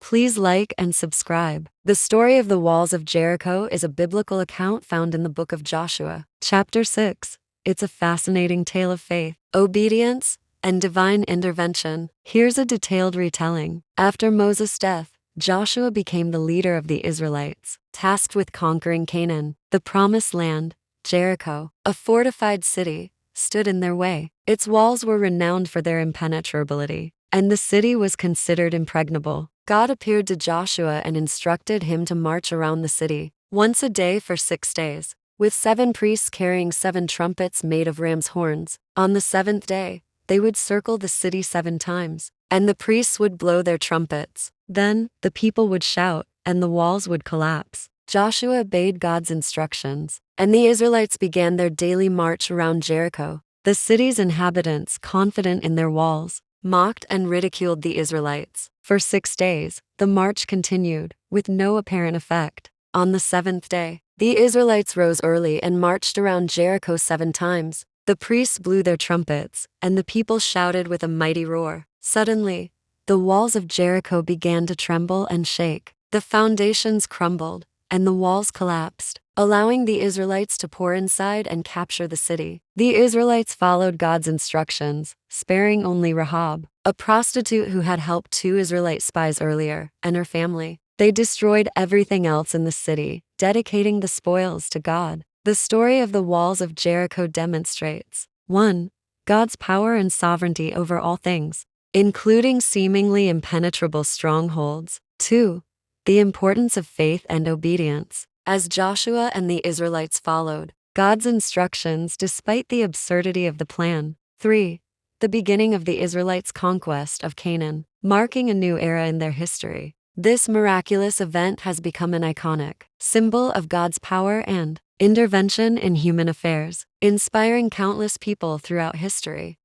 Please like and subscribe. The story of the walls of Jericho is a biblical account found in the book of Joshua, chapter 6. It's a fascinating tale of faith, obedience, and divine intervention. Here's a detailed retelling. After Moses' death, Joshua became the leader of the Israelites, tasked with conquering Canaan. The promised land, Jericho, a fortified city, stood in their way. Its walls were renowned for their impenetrability, and the city was considered impregnable. God appeared to Joshua and instructed him to march around the city once a day for 6 days, with 7 priests carrying 7 trumpets made of ram's horns. On the 7th day, they would circle the city 7 times, and the priests would blow their trumpets. Then, the people would shout, and the walls would collapse. Joshua obeyed God's instructions, and the Israelites began their daily march around Jericho. The city's inhabitants, confident in their walls, mocked and ridiculed the Israelites. For 6 days, the march continued, with no apparent effect. On the 7th day, the Israelites rose early and marched around Jericho 7 times. The priests blew their trumpets, and the people shouted with a mighty roar. Suddenly, the walls of Jericho began to tremble and shake. The foundations crumbled, and the walls collapsed, allowing the Israelites to pour inside and capture the city. The Israelites followed God's instructions, sparing only Rahab, a prostitute who had helped 2 Israelite spies earlier, and her family. They destroyed everything else in the city, dedicating the spoils to God. The story of the walls of Jericho demonstrates 1. God's power and sovereignty over all things, including seemingly impenetrable strongholds. 2. The importance of faith and obedience. As Joshua and the Israelites followed God's instructions despite the absurdity of the plan. 3. The beginning of the Israelites' conquest of Canaan, marking a new era in their history. This miraculous event has become an iconic symbol of God's power and intervention in human affairs, inspiring countless people throughout history.